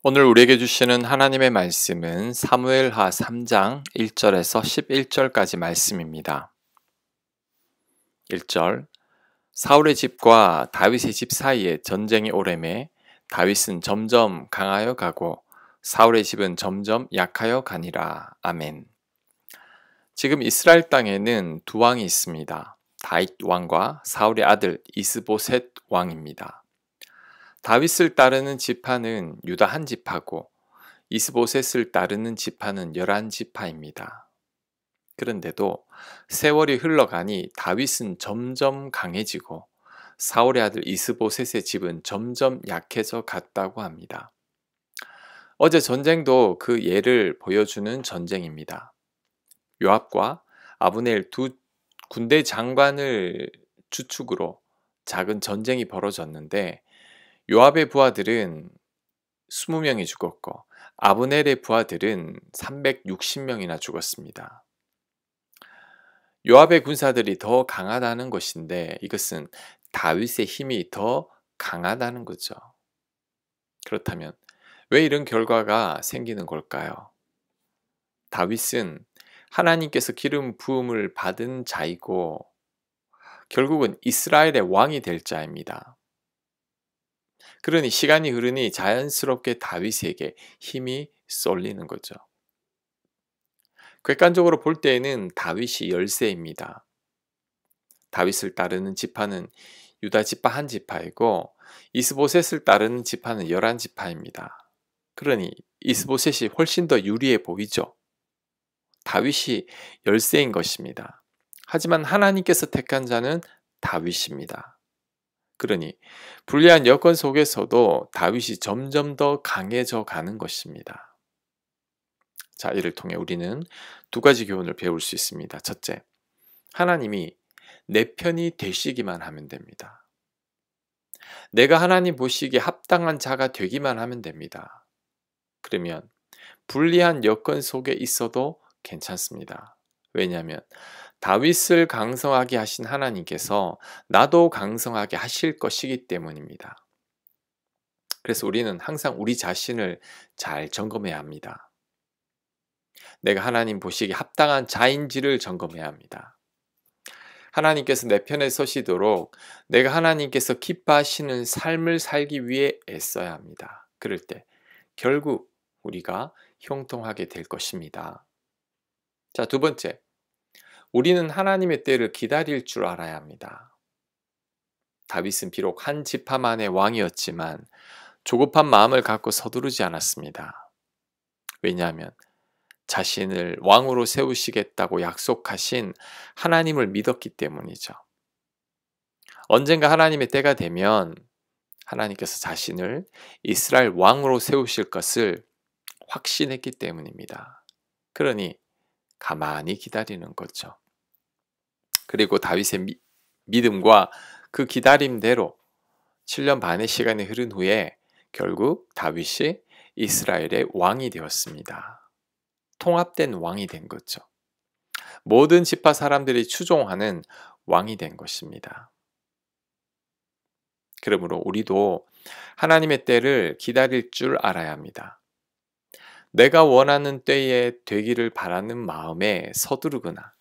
오늘 우리에게 주시는 하나님의 말씀은 사무엘하 3장 1절에서 11절까지 말씀입니다. 1절 사울의 집과 다윗의 집 사이에 전쟁이 오래매 다윗은 점점 강하여 가고 사울의 집은 점점 약하여 가니라. 아멘. 지금 이스라엘 땅에는 두 왕이 있습니다. 다윗 왕과 사울의 아들 이스보셋 왕입니다. 다윗을 따르는 지파는 유다 한 지파고 이스보셋을 따르는 지파는 11지파입니다. 그런데도 세월이 흘러가니 다윗은 점점 강해지고 사울의 아들 이스보셋의 집은 점점 약해져 갔다고 합니다. 어제 전쟁도 그 예를 보여주는 전쟁입니다. 요압과 아브넬 두 군대 장관을 주축으로 작은 전쟁이 벌어졌는데 요압의 부하들은 20명이 죽었고 아브넬의 부하들은 360명이나 죽었습니다. 요압의 군사들이 더 강하다는 것인데 이것은 다윗의 힘이 더 강하다는 거죠. 그렇다면 왜 이런 결과가 생기는 걸까요? 다윗은 하나님께서 기름 부음을 받은 자이고 결국은 이스라엘의 왕이 될 자입니다. 그러니 시간이 흐르니 자연스럽게 다윗에게 힘이 쏠리는 거죠. 객관적으로 볼 때에는 다윗이 열세입니다. 다윗을 따르는 지파는 유다 지파 한 지파이고 이스보셋을 따르는 지파는 11지파입니다. 그러니 이스보셋이 훨씬 더 유리해 보이죠. 다윗이 열세인 것입니다. 하지만 하나님께서 택한 자는 다윗입니다. 그러니 불리한 여건 속에서도 다윗이 점점 더 강해져 가는 것입니다. 자, 이를 통해 우리는 두 가지 교훈을 배울 수 있습니다. 첫째, 하나님이 내 편이 되시기만 하면 됩니다. 내가 하나님 보시기에 합당한 자가 되기만 하면 됩니다. 그러면 불리한 여건 속에 있어도 괜찮습니다. 왜냐하면 다윗을 강성하게 하신 하나님께서 나도 강성하게 하실 것이기 때문입니다. 그래서 우리는 항상 우리 자신을 잘 점검해야 합니다. 내가 하나님 보시기에 합당한 자인지를 점검해야 합니다. 하나님께서 내 편에 서시도록 내가 하나님께서 기뻐하시는 삶을 살기 위해 애써야 합니다. 그럴 때 결국 우리가 형통하게 될 것입니다. 자, 두 번째, 우리는 하나님의 때를 기다릴 줄 알아야 합니다. 다윗은 비록 한 지파만의 왕이었지만 조급한 마음을 갖고 서두르지 않았습니다. 왜냐하면 자신을 왕으로 세우시겠다고 약속하신 하나님을 믿었기 때문이죠. 언젠가 하나님의 때가 되면 하나님께서 자신을 이스라엘 왕으로 세우실 것을 확신했기 때문입니다. 그러니 가만히 기다리는 거죠. 그리고 다윗의 믿음과 그 기다림대로 7년 반의 시간이 흐른 후에 결국 다윗이 이스라엘의 왕이 되었습니다. 통합된 왕이 된 거죠. 모든 지파 사람들이 추종하는 왕이 된 것입니다. 그러므로 우리도 하나님의 때를 기다릴 줄 알아야 합니다. 내가 원하는 때에 되기를 바라는 마음에 서두르거나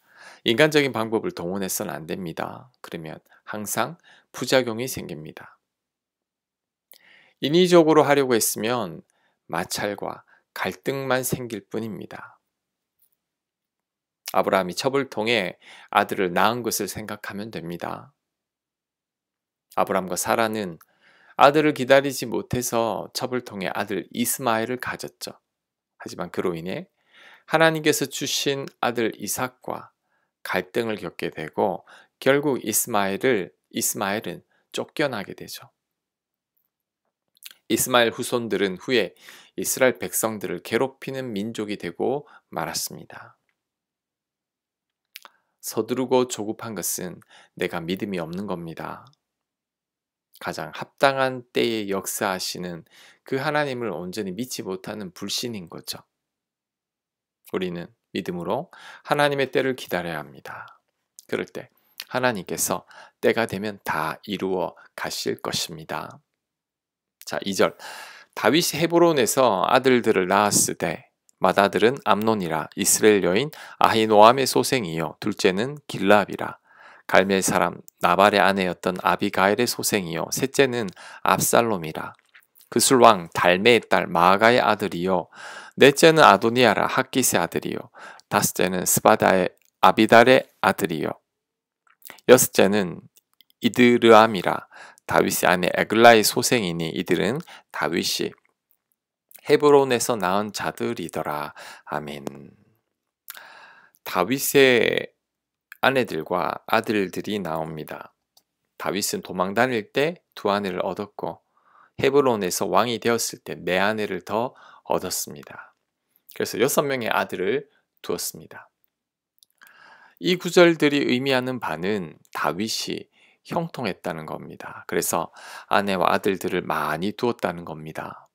인간적인 방법을 동원해서는 안 됩니다. 그러면 항상 부작용이 생깁니다. 인위적으로 하려고 했으면 마찰과 갈등만 생길 뿐입니다. 아브라함이 첩을 통해 아들을 낳은 것을 생각하면 됩니다. 아브라함과 사라는 아들을 기다리지 못해서 첩을 통해 아들 이스마엘을 가졌죠. 하지만 그로 인해 하나님께서 주신 아들 이삭과 갈등을 겪게 되고 결국 이스마엘은 쫓겨나게 되죠. 이스마엘 후손들은 후에 이스라엘 백성들을 괴롭히는 민족이 되고 말았습니다. 서두르고 조급한 것은 내가 믿음이 없는 겁니다. 가장 합당한 때에 역사하시는 그 하나님을 온전히 믿지 못하는 불신인 거죠. 우리는 믿음으로 하나님의 때를 기다려야 합니다. 그럴 때 하나님께서 때가 되면 다 이루어 가실 것입니다. 자, 2절. 다윗이 헤브론에서 아들들을 낳았으되 맏아들은 암논이라 이스라엘 여인 아히노암의 소생이요 둘째는 길라압이라 갈멜 사람 나발의 아내였던 아비가일의 소생이요 셋째는 압살롬이라 그술 왕 달메의 딸 마아가의 아들이요 넷째는 아도니아라 학깃의 아들이요 다섯째는 스바다의 아비달의 아들이요 여섯째는 이드르암이라 다윗의 아내 에글라의 소생이니 이들은 다윗이 헤브론에서 낳은 자들이더라. 아멘. 다윗의 아내들과 아들들이 나옵니다. 다윗은 도망 다닐 때 두 아내를 얻었고 헤브론에서 왕이 되었을 때 네 아내를 더 얻었습니다. 그래서 6명의 아들을 두었습니다. 이 구절들이 의미하는 바는 다윗이 형통했다는 겁니다. 그래서 아내와 아들들을 많이 두었다는 겁니다.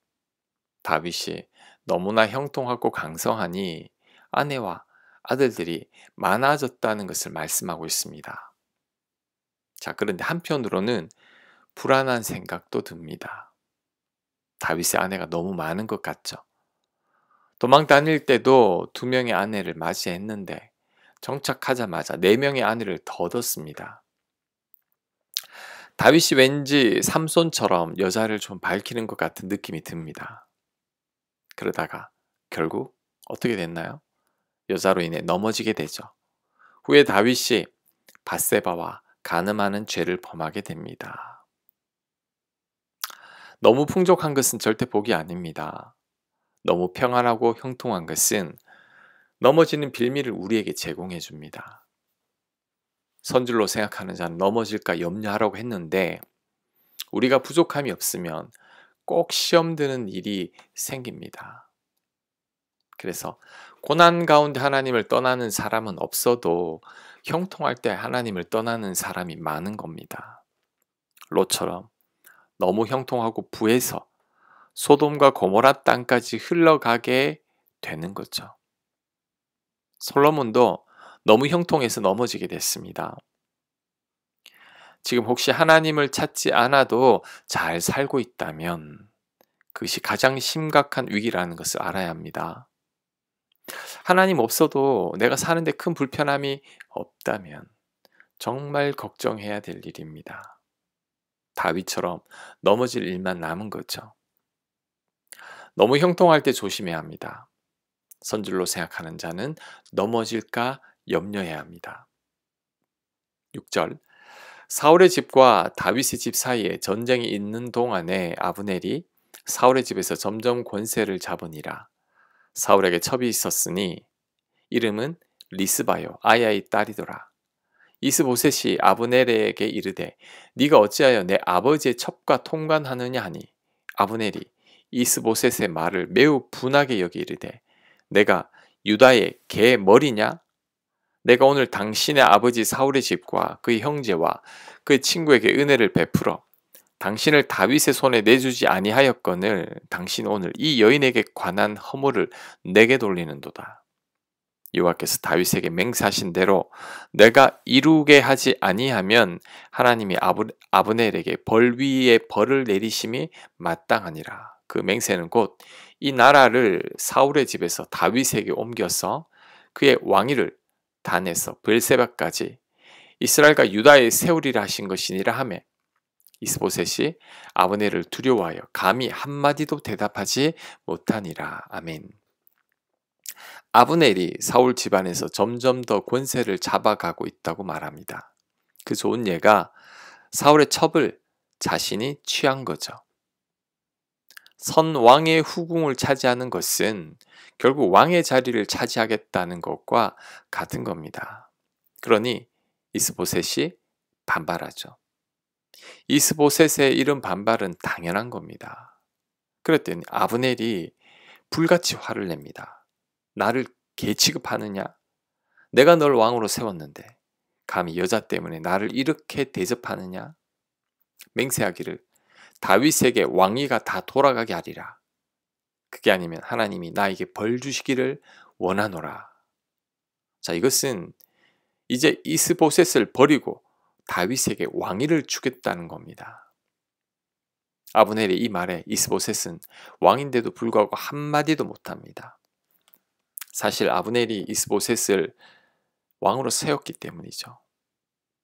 다윗이 너무나 형통하고 강성하니 아내와 아들들이 많아졌다는 것을 말씀하고 있습니다. 자, 그런데 한편으로는 불안한 생각도 듭니다. 다윗의 아내가 너무 많은 것 같죠. 도망 다닐 때도 2명의 아내를 맞이했는데 정착하자마자 4명의 아내를 더 얻었습니다. 다윗이 왠지 삼손처럼 여자를 좀 밝히는 것 같은 느낌이 듭니다. 그러다가 결국 어떻게 됐나요? 여자로 인해 넘어지게 되죠. 후에 다윗이 밧세바와 간음하는 죄를 범하게 됩니다. 너무 풍족한 것은 절대 복이 아닙니다. 너무 평안하고 형통한 것은 넘어지는 빌미를 우리에게 제공해 줍니다. 선줄로 생각하는 자는 넘어질까 염려하라고 했는데 우리가 부족함이 없으면 꼭 시험 드는 일이 생깁니다. 그래서 고난 가운데 하나님을 떠나는 사람은 없어도 형통할 때 하나님을 떠나는 사람이 많은 겁니다. 롯처럼 너무 형통하고 부해서 소돔과 고모라 땅까지 흘러가게 되는 거죠. 솔로몬도 너무 형통해서 넘어지게 됐습니다. 지금 혹시 하나님을 찾지 않아도 잘 살고 있다면 그것이 가장 심각한 위기라는 것을 알아야 합니다. 하나님 없어도 내가 사는데 큰 불편함이 없다면 정말 걱정해야 될 일입니다. 다윗처럼 넘어질 일만 남은 거죠. 너무 형통할 때 조심해야 합니다. 선줄로 생각하는 자는 넘어질까 염려해야 합니다. 6절 사울의 집과 다윗의 집 사이에 전쟁이 있는 동안에 아브넬이 사울의 집에서 점점 권세를 잡으니라. 사울에게 첩이 있었으니 이름은 리스바요 아야의 딸이더라. 이스보셋이 아브넬에게 이르되 네가 어찌하여 내 아버지의 첩과 통관하느냐 하니 아브넬이 이스보셋의 말을 매우 분하게 여기 이르되 내가 유다의 개 머리냐? 내가 오늘 당신의 아버지 사울의 집과 그의 형제와 그의 친구에게 은혜를 베풀어 당신을 다윗의 손에 내주지 아니하였거늘 당신 오늘 이 여인에게 관한 허물을 내게 돌리는도다. 여호와께서 다윗에게 맹세하신 대로 내가 이루게 하지 아니하면 하나님이 아브넬에게 벌 위에 벌을 내리심이 마땅하니라. 그 맹세는 곧 이 나라를 사울의 집에서 다윗에게 옮겨서 그의 왕위를 단에서 브엘세바까지 이스라엘과 유다에 세우리라 하신 것이니라 하매 이스보셋이 아브넬을 두려워하여 감히 한마디도 대답하지 못하니라. 아멘. 아브넬이 사울 집안에서 점점 더 권세를 잡아가고 있다고 말합니다. 그 좋은 예가 사울의 첩을 자신이 취한 거죠. 선 왕의 후궁을 차지하는 것은 결국 왕의 자리를 차지하겠다는 것과 같은 겁니다. 그러니 이스보셋이 반발하죠. 이스보셋의 이런 반발은 당연한 겁니다. 그랬더니 아브넬이 불같이 화를 냅니다. 나를 개 취급하느냐? 내가 널 왕으로 세웠는데 감히 여자 때문에 나를 이렇게 대접하느냐? 맹세하기를 다윗에게 왕위가 다 돌아가게 하리라. 그게 아니면 하나님이 나에게 벌 주시기를 원하노라. 자, 이것은 이제 이스보셋을 버리고 다윗에게 왕위를 주겠다는 겁니다. 아브넬의 이 말에 이스보셋은 왕인데도 불구하고 한마디도 못합니다. 사실 아브넬이 이스보셋을 왕으로 세웠기 때문이죠.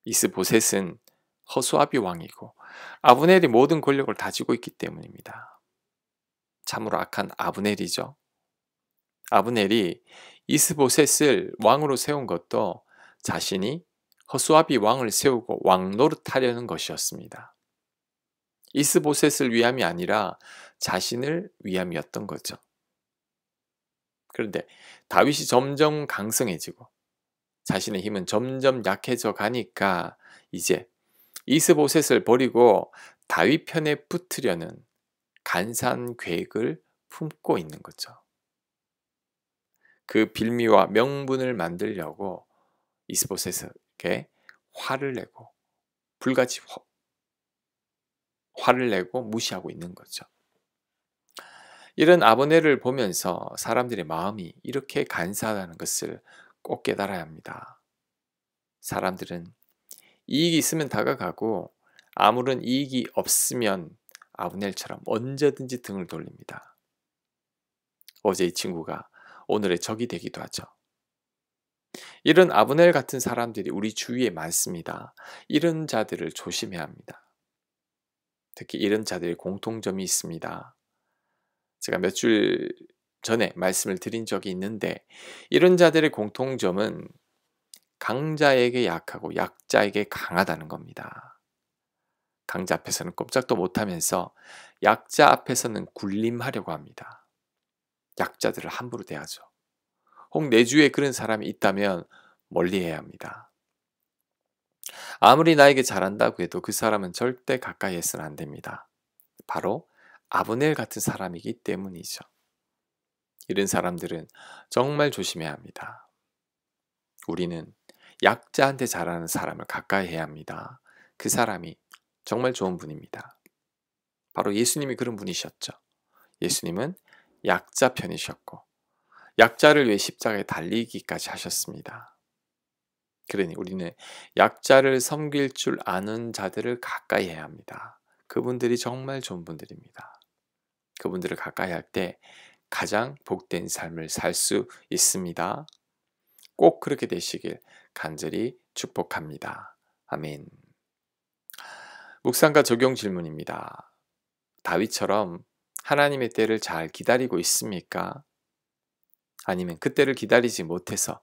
이스보셋은 허수아비 왕이고 아브넬이 모든 권력을 다지고 있기 때문입니다. 참으로 악한 아브넬이죠. 아브넬이 이스보셋을 왕으로 세운 것도 자신이 허수아비 왕을 세우고 왕 노릇하려는 것이었습니다. 이스보셋을 위함이 아니라 자신을 위함이었던 거죠. 그런데 다윗이 점점 강성해지고 자신의 힘은 점점 약해져 가니까 이제 이스보셋을 버리고 다윗 편에 붙으려는 간사한 계획을 품고 있는 거죠. 그 빌미와 명분을 만들려고 이스보셋에게 화를 내고 불같이 화를 내고 무시하고 있는 거죠. 이런 아브넬을 보면서 사람들의 마음이 이렇게 간사하다는 것을 꼭 깨달아야 합니다. 사람들은 이익이 있으면 다가가고 아무런 이익이 없으면 아브넬처럼 언제든지 등을 돌립니다. 어제 이 친구가 오늘의 적이 되기도 하죠. 이런 아브넬 같은 사람들이 우리 주위에 많습니다. 이런 자들을 조심해야 합니다. 특히 이런 자들의 공통점이 있습니다. 제가 몇 주 전에 말씀을 드린 적이 있는데 이런 자들의 공통점은 강자에게 약하고 약자에게 강하다는 겁니다. 강자 앞에서는 꼼짝도 못하면서 약자 앞에서는 군림하려고 합니다. 약자들을 함부로 대하죠. 혹 내 주위에 그런 사람이 있다면 멀리해야 합니다. 아무리 나에게 잘한다고 해도 그 사람은 절대 가까이 해서는 안 됩니다. 바로 아브넬 같은 사람이기 때문이죠. 이런 사람들은 정말 조심해야 합니다. 우리는 약자한테 잘하는 사람을 가까이 해야 합니다. 그 사람이 정말 좋은 분입니다. 바로 예수님이 그런 분이셨죠. 예수님은 약자 편이셨고 약자를 위해 십자가에 달리기까지 하셨습니다. 그러니 우리는 약자를 섬길 줄 아는 자들을 가까이 해야 합니다. 그분들이 정말 좋은 분들입니다. 그분들을 가까이 할 때 가장 복된 삶을 살 수 있습니다. 꼭 그렇게 되시길 간절히 축복합니다. 아멘. 묵상과 적용 질문입니다. 다윗처럼 하나님의 때를 잘 기다리고 있습니까? 아니면 그 때를 기다리지 못해서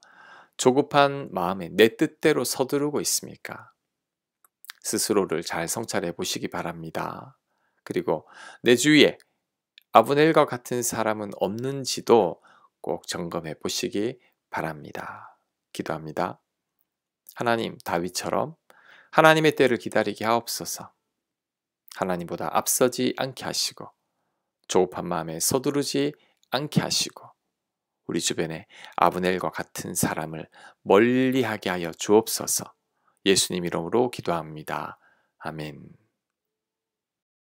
조급한 마음에 내 뜻대로 서두르고 있습니까? 스스로를 잘 성찰해 보시기 바랍니다. 그리고 내 주위에 아브넬과 같은 사람은 없는지도 꼭 점검해 보시기 바랍니다. 기도합니다. 하나님, 다윗처럼 하나님의 때를 기다리게 하옵소서. 하나님보다 앞서지 않게 하시고 조급한 마음에 서두르지 않게 하시고 우리 주변에 아브넬과 같은 사람을 멀리하게 하여 주옵소서. 예수님 이름으로 기도합니다. 아멘.